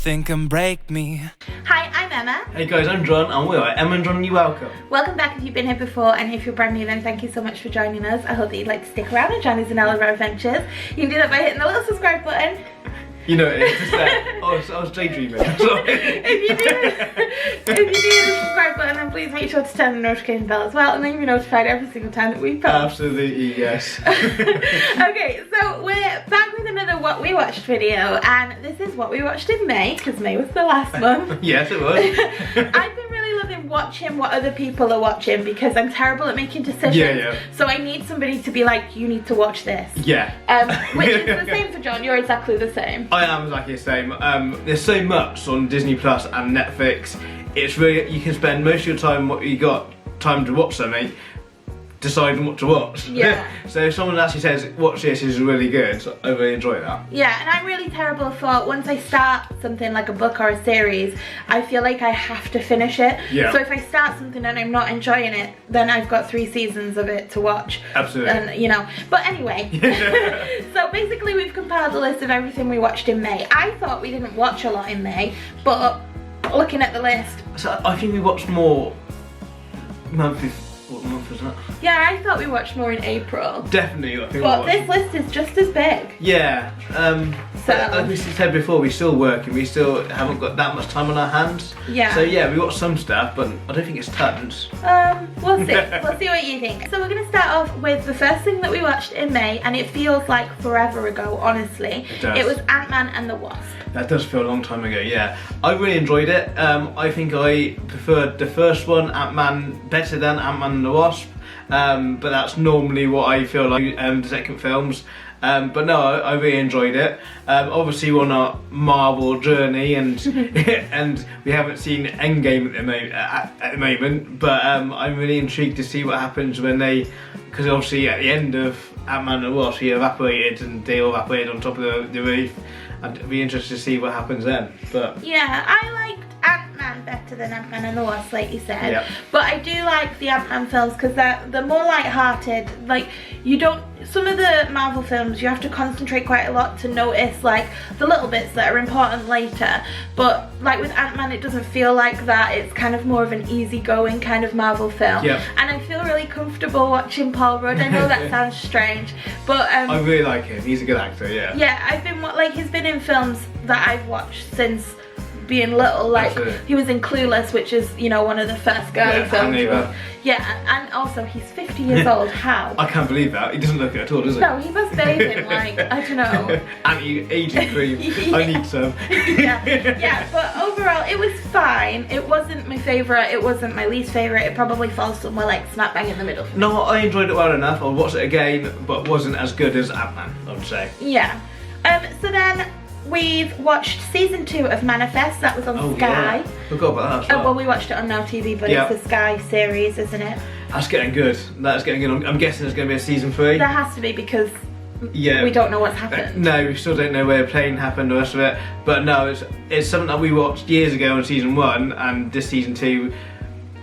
think and break me. Hi, I'm Emma. Hey guys, I'm John, and we are Emma and John, you're welcome. Welcome back if you've been here before, and if you're brand new then thank you so much for joining us. I hope that you'd like to stick around and join us in all of our adventures. You can do that by hitting the little subscribe button. You know, it's just there. I was daydreaming. If you do hit the subscribe button, then please make sure to turn the notification bell as well, and then you'll be notified every single time that we post. Absolutely, yes. Okay, so we're back with another What We Watched video, and this is What We Watched in May, because May was the last month. Yes, it was. I've been really loving watching what other people are watching because I'm terrible at making decisions. Yeah. So I need somebody to be like, you need to watch this. Yeah. Which is the same for John. You're exactly the same. I am exactly the same. There's so much on Disney Plus and Netflix. It's really, you can spend most of your time, what you got time to watch something, deciding what to watch. Yeah. So if someone actually says, watch this, is really good, I really enjoy that. Yeah, and I'm really terrible for, once I start something like a book or a series, I feel like I have to finish it. Yeah. So if I start something and I'm not enjoying it, then I've got 3 seasons of it to watch. Absolutely. And, you know, but anyway. So basically we've compiled a list of everything we watched in May. I thought we didn't watch a lot in May, but looking at the list. So I think we watched more monthly. What month was that? Yeah, I thought we watched more in April. Definitely, I think. But this list is just as big. Yeah. But like we said before, we still work and we still haven't got that much time on our hands. Yeah. So yeah, we watch some stuff, but I don't think it's tons. We'll see. We'll see what you think. So we're going to start off with the first thing that we watched in May, and it feels like forever ago, honestly. It does. It was AntMan and the Wasp. That does feel a long time ago, yeah. I really enjoyed it. I think I preferred the first one, AntMan, better than AntMan and the Wasp. But that's normally what I feel like the second films. But no, I really enjoyed it. Obviously we're on a Marvel journey and and we haven't seen Endgame at the moment, but I'm really intrigued to see what happens when they, because obviously at the end of Ant-Man and the Wasp he evaporated and they all evaporated on top of the roof. I'd be interested to see what happens then. But yeah, I liked Ant-Man better than Ant-Man and the Wasp, like you said. Yeah. But I do like the Ant-Man films because they're more light-hearted. Like, you don't, some of the Marvel films you have to concentrate quite a lot to notice like the little bits that are important later. But like with Ant-Man it doesn't feel like that. It's kind of more of an easygoing kind of Marvel film. Yeah. And I feel really comfortable watching Paul Rudd. I know that sounds strange, but I really like him. He's a good actor, yeah. Yeah, I've been like, he's been in films that I've watched since being little. Like Absolutely. He was in Clueless, which is, you know, one of the first girly films. Hannibal. Yeah, and also he's 50 years old. How? I can't believe that. He doesn't look it at all, does he? No, he must bathe in like, I don't know. Anti-aging cream. Yeah. I need some. yeah, but overall it was fine. It wasn't my favourite, it wasn't my least favourite. It probably falls somewhere like smack bang in the middle. No, I enjoyed it well enough. I'll watch it again, but wasn't as good as Ant-Man, I would say. Yeah. So then we've watched season 2 of Manifest. That was on Sky. Yeah. Forgot about that as well. Well, we watched it on Now TV, but Yeah. it's the Sky series, isn't it? That's getting good. That's getting good. I'm guessing there's going to be a season 3. There has to be because Yeah. we don't know what's happened. No, we still don't know where the plane happened, the rest of it. But no, it's something that we watched years ago in season 1, and this season 2,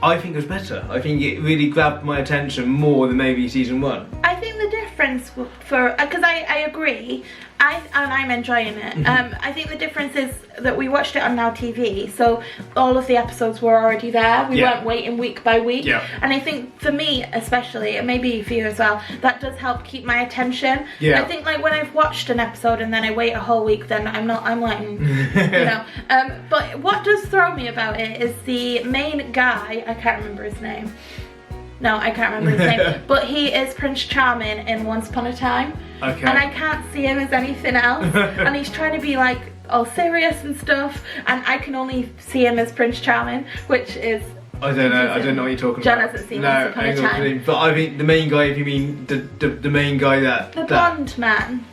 I think was better. I think it really grabbed my attention more than maybe season 1. I think the difference for, because I agree, and I'm enjoying it. I think the difference is that we watched it on Now TV, so all of the episodes were already there. We weren't waiting week by week. Yeah. And I think for me especially, and maybe for you as well, that does help keep my attention. Yeah. I think like when I've watched an episode and then I wait a whole week, then I'm like, you know. But what does throw me about it is the main guy, I can't remember his name. No, I can't remember his name, but he is Prince Charming in Once Upon a Time. Okay. And I can't see him as anything else. And he's trying to be like all serious and stuff, and I can only see him as Prince Charming, which is... I don't know what you're talking John about. hasn't seen Once Upon a Time. But I think the main guy, if you mean the main guy that... The blonde man.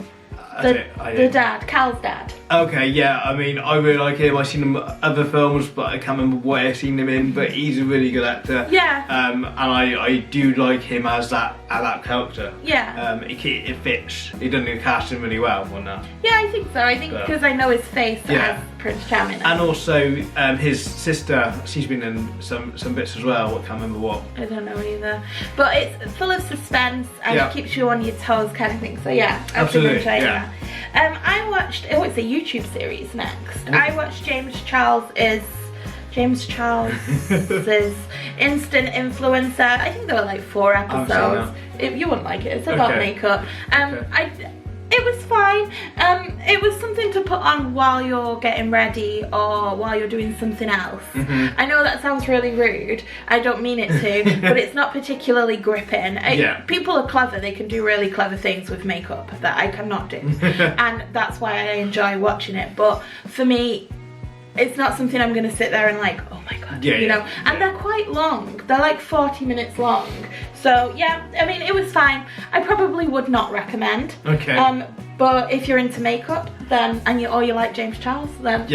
The dad, Cal's dad. Okay, yeah, I mean, I really like him. I've seen him in other films, but I can't remember what I've seen him in, but he's a really good actor. Yeah. And I do like him as that character. Yeah. It fits. He done the casting really well on that. Yeah, I think so. I think because I know his face as Prince Charming. And also his sister, she's been in some bits as well. I can't remember what. I don't know either. But it's full of suspense and it keeps you on your toes kind of thing. So yeah, I've been enjoying that. I watched, it's a YouTube series next. I watched James Charles's Instant Influencer. I think there were like 4 episodes. You wouldn't like it. It's about makeup. It was fine. It was something to put on while you're getting ready or while you're doing something else. I know that sounds really rude. I don't mean it to, but it's not particularly gripping. People are clever. They can do really clever things with makeup that I cannot do. And that's why I enjoy watching it. But for me, it's not something I'm going to sit there and like, oh my god, you know. And they're quite long. They're like 40 minutes long. So yeah, I mean, it was fine. I probably would not recommend. But if you're into makeup, then or you like James Charles, then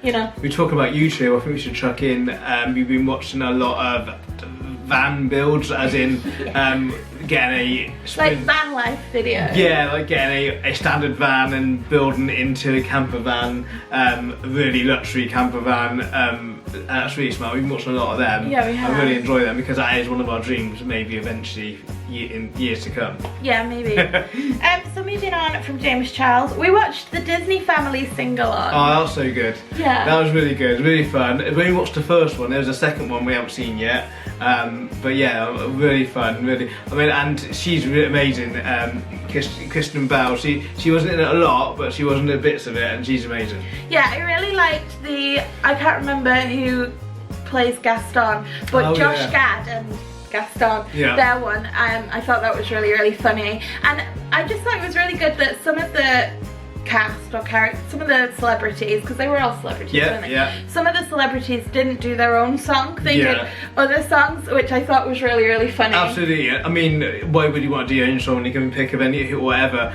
you know. We talk about YouTube. I think we should chuck in. We've been watching a lot of van builds, as in getting like van life videos. Yeah, like getting a standard van and building it into a camper van, a really luxury camper van. That's really smart. We've watched a lot of them. Yeah, we have. I really enjoy them because that is one of our dreams, maybe eventually in years to come. Yeah, maybe. So moving on from James Charles, we watched the Disney Family Sing-Along. Oh, that was so good. Yeah. That was really good, really fun. When we watched the first one, there was a second one we haven't seen yet. But yeah, really fun, really. I mean, and she's really amazing. Kristen Bell, she wasn't in it a lot, but she was in the bits of it, and she's amazing. Yeah, I really liked I can't remember who plays Gaston, but Josh Gad and Gaston, their one, I thought that was really, really funny. And I just thought it was really good that some of the cast or characters, some of the celebrities, because they were all celebrities, weren't they? Some of the celebrities didn't do their own song, they did other songs, which I thought was really, really funny. Absolutely. I mean, why would you want to do your own song? You can pick of any, whatever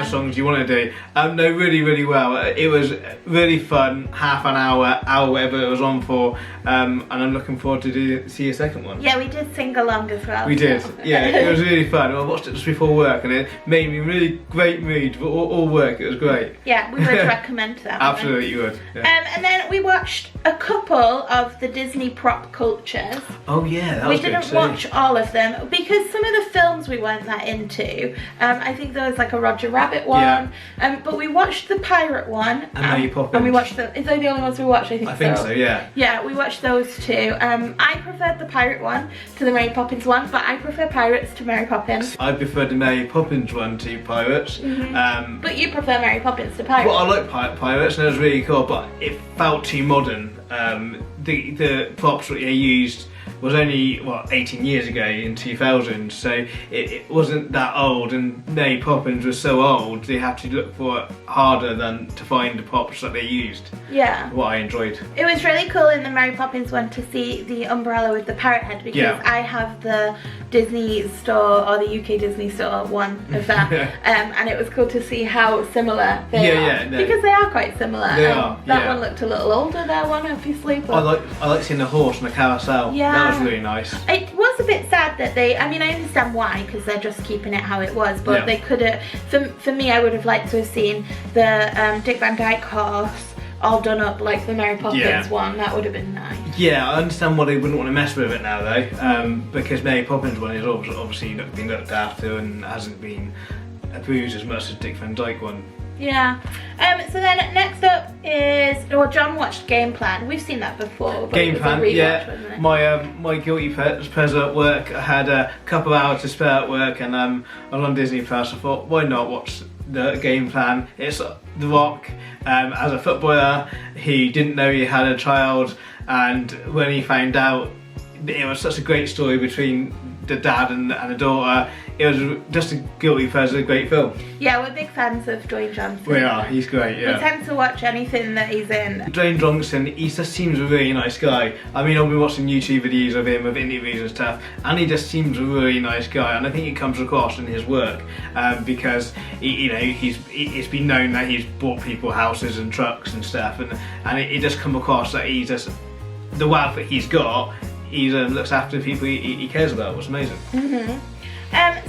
songs you want to do. No, really, really well. It was really fun, half an hour, whatever it was on for, and I'm looking forward to see a second one. Yeah, we did sing along as well. We did, yeah, it was really fun. I watched it just before work and it made me in a really great mood for all work. It was great. Yeah, we would recommend that. Absolutely, you would. Yeah. And then we watched a couple of the Disney prop cultures. Oh yeah, that was good. We didn't watch all of them because some of the films we weren't that into. I think there was like a Roger Rabbit one. But we watched the pirate one. And Mary Poppins. And we watched is they the only ones we watched? I think so. Yeah. Yeah, we watched those two. I preferred the pirate one to the Mary Poppins one, but I prefer pirates to Mary Poppins. I preferred the Mary Poppins one to pirates. But you prefer Mary Poppins to pirates. Well, I like pirates and it was really cool, but it felt too modern. The props that they used was only 18 years ago in 2000, so it wasn't that old, and Mary Poppins was so old they had to look for it harder than to find the props that they used. Yeah. What I enjoyed. It was really cool in the Mary Poppins one to see the umbrella with the parrot head, because I have the Disney store, or the UK Disney store one of that, and it was cool to see how similar they are. Because they are quite similar. They are. That one looked a little older, that one obviously. But I like seeing the horse and the carousel. Yeah. That was really nice. It was a bit sad that I mean, I understand why, because they're just keeping it how it was, but they could have, for me, I would have liked to have seen the Dick Van Dyke horse all done up like the Mary Poppins one. That would have been nice. Yeah, I understand why they wouldn't want to mess with it now though, because Mary Poppins one is obviously been looked after and hasn't been abused as much as Dick Van Dyke one. Yeah. So then next up is, John watched Gameplan. We've seen that before. Gameplan, yeah. My guilty pleasure at work. I had a couple of hours to spare at work, and I was on Disney Plus. I thought, why not watch the Gameplan? It's The Rock as a footballer. He didn't know he had a child, and when he found out, it was such a great story between the dad and the daughter. It was just a guilty pleasure, a great film. Yeah, we're big fans of Dwayne Johnson. We are, he's great, yeah. We tend to watch anything that he's in. Dwayne Johnson, he just seems a really nice guy. I mean, I've been watching YouTube videos of him, of interviews and stuff, and he just seems a really nice guy, and I think it comes across in his work, because it's been known that he's bought people houses and trucks and stuff, and it just come across that he's just, the wealth that he's got, he looks after the people he cares about. It's amazing.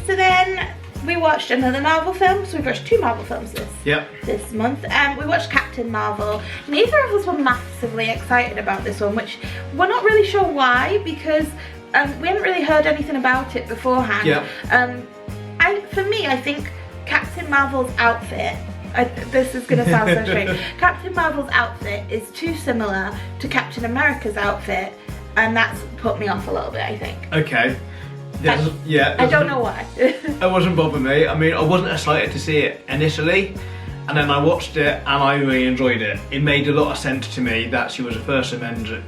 So then we watched another Marvel film. So we've watched 2 Marvel films this month. We watched Captain Marvel. Neither of us were massively excited about this one, which we're not really sure why, because we haven't really heard anything about it beforehand. For me, I think Captain Marvel's outfit this is gonna sound so strange. Captain Marvel's outfit is too similar to Captain America's outfit, and that's put me off a little bit, I think. Okay. Yeah. I don't know why. It wasn't bothering me. I mean, I wasn't excited to see it initially, and then I watched it and I really enjoyed it. It made a lot of sense to me that she was the first Avenger,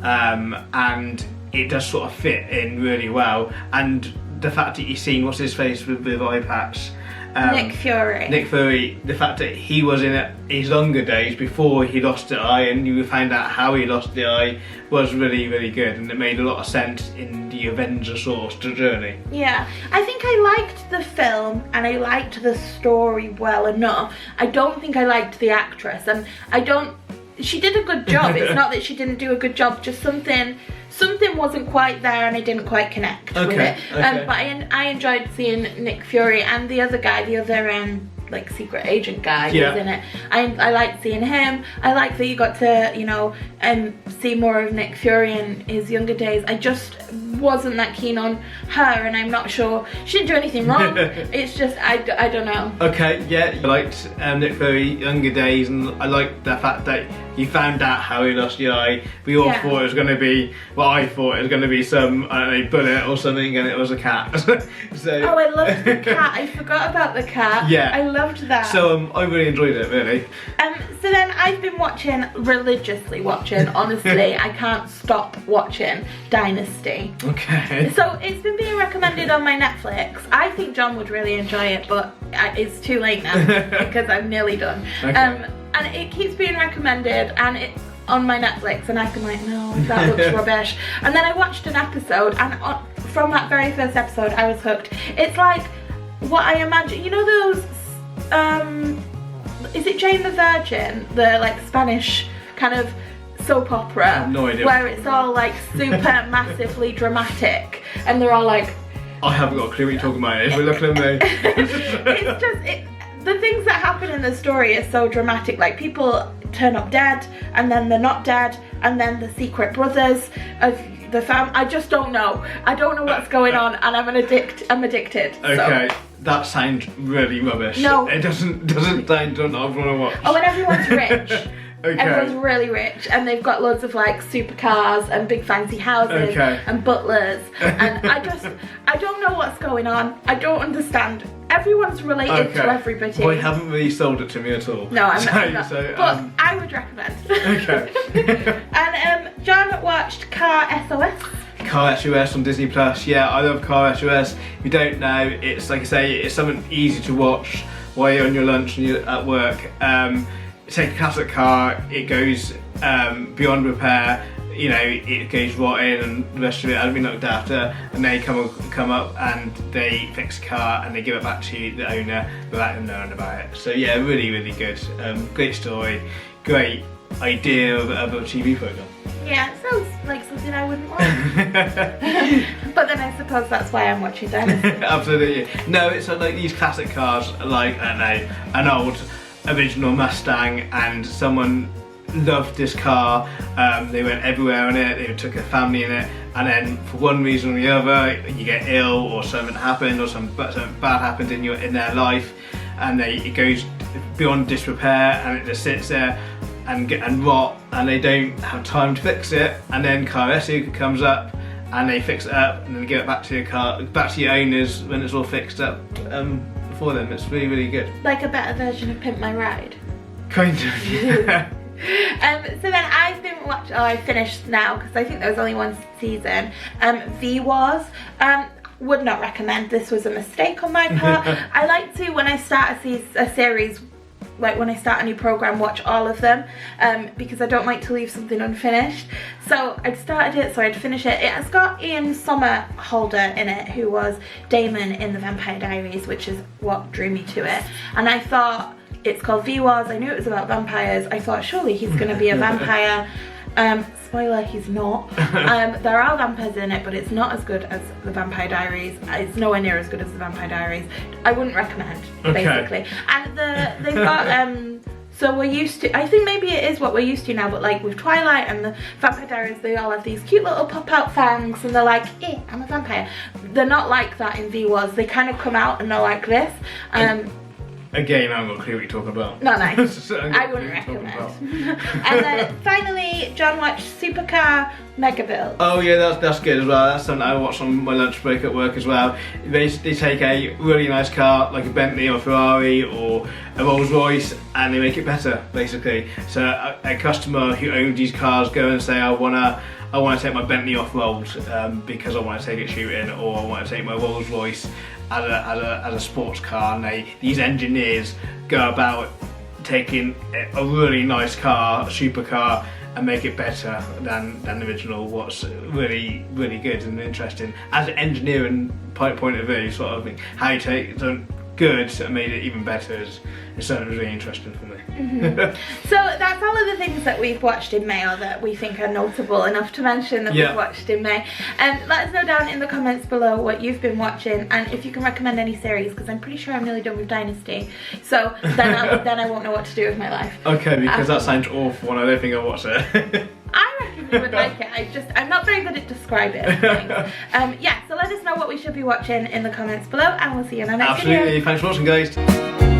and it does sort of fit in really well. And the fact that you've seen what's his face with eye patch. Nick Fury. Nick Fury, the fact that he was in his younger days before he lost the eye, and you found out how he lost the eye, was really, really good, and it made a lot of sense in the Avenger sort of journey. Yeah, I think I liked the film and I liked the story well enough. I don't think I liked the actress, and she did a good job. It's not that she didn't do a good job, just something wasn't quite there and I didn't quite connect with it. But I enjoyed seeing Nick Fury and the other guy, the other like secret agent guy who's in it. I liked seeing him. I like that you got to, you know, see more of Nick Fury in his younger days. I just wasn't that keen on her, and I'm not sure she didn't do anything wrong. It's just I don't know. Okay, yeah, I liked Nick Fury younger days, and I liked the fact that you found out how he lost the eye. We all thought it was going to be, well, I thought it was going to be some, I don't know, bullet or something, and it was a cat. So, oh, I loved the cat. I forgot about the cat. Yeah. I loved that. So I really enjoyed it, really. So then I've been religiously watching, honestly, I can't stop watching Dynasty. Okay. So it's been being recommended on my Netflix. I think John would really enjoy it, but it's too late now because I'm nearly done. Okay. And it keeps being recommended, and it's on my Netflix, and I'm like, no, that looks rubbish. And then I watched an episode, and from that very first episode, I was hooked. It's like what I imagine, you know those, is it Jane the Virgin? The like Spanish kind of soap opera. I have no idea. Where it's all like super massively dramatic, and they're all like, I haven't got a clue what you're talking about. If we're looking at me. It's just, the things that happen in the story are so dramatic. Like people turn up dead, and then they're not dead, and then the secret brothers of the fam. I just don't know. I don't know what's going on, and I'm addicted. Okay, so. That sounds really rubbish. No, it doesn't sound. I want to watch. Oh, and everyone's rich. Okay. Everyone's really rich, and they've got loads of like supercars and big fancy houses and butlers, and I don't know what's going on. I don't understand. Everyone's related to everybody. Well, you haven't really sold it to me at all. No, I'm not. So, but I would recommend. Okay. And John watched Car SOS. Car SOS on Disney Plus. Yeah, I love Car SOS. If you don't know, it's like I say, it's something easy to watch while you're on your lunch and you're at work. Take a classic car, it goes beyond repair, you know, it goes rotten and the rest of it has been looked after, and they come up and they fix the car and they give it back to the owner without them knowing about it. So yeah, really, really good. Great story, great idea of a TV programme. Yeah, it sounds like something I wouldn't want. But then I suppose that's why I'm watching Dynasty. Absolutely. No, it's like these classic cars, like, I don't know, an old original Mustang, and someone loved this car. They went everywhere in it, they took a family in it, and then for one reason or the other you get ill, or something happened, or something bad happened in their life, and it goes beyond disrepair, and it just sits there and rot, and they don't have time to fix it, and then Car Rescue comes up and they fix it up and then give it back to your owners when it's all fixed up. For them. It's really, really good. Like a better version of Pimp My Ride. Kind of, yeah. So then I've been watching, I finished now because I think there was only one season, V-Wars. Would not recommend. This was a mistake on my part. I like to, when I start a series, like when I start a new program, watch all of them, because I don't like to leave something unfinished. So I'd started it, so I'd finish it. It has got Ian Somerhalder in it, who was Damon in The Vampire Diaries, which is what drew me to it. And I thought, it's called V-Wars, I knew it was about vampires. I thought surely he's going to be a vampire. Spoiler, he's not. There are vampires in it, but it's not as good as The Vampire Diaries. It's nowhere near as good as The Vampire Diaries. I wouldn't recommend, basically. And they've got, so we're used to, I think maybe it is what we're used to now, but like with Twilight and the Vampire Diaries, they all have these cute little pop-out fangs, and they're like, I'm a vampire. They're not like that in V-Wars. They kind of come out and they're like this. Again, I haven't got a clue what you're talking about. Not nice. So I wouldn't recommend. And then finally, John watched Supercar Megabuild. Oh yeah, that's good as well. That's something I watched on my lunch break at work as well. They take a really nice car, like a Bentley or Ferrari or a Rolls Royce, and they make it better, basically. So a customer who owns these cars go and say, I wanna take my Bentley off road because I want to take it shooting, or I want to take my Rolls Royce as a sports car. And these engineers go about taking a really nice car, a supercar, and make it better than the original. What's really good and interesting as an engineering point of view, sort of thing. How you take something good and made it even better is something really interesting for me. So that's all of the things that we've watched in May, or that we think are notable enough to mention that we've watched in May. And let us know down in the comments below what you've been watching, and if you can recommend any series, because I'm pretty sure I'm nearly done with Dynasty. So then I won't know what to do with my life. Okay, because that sounds awful and I don't think I'll watch it. I reckon you would like it. I'm not very good at describing things. Yeah, so let us know what we should be watching in the comments below, and we'll see you in our next video. Absolutely, thanks for watching, guys.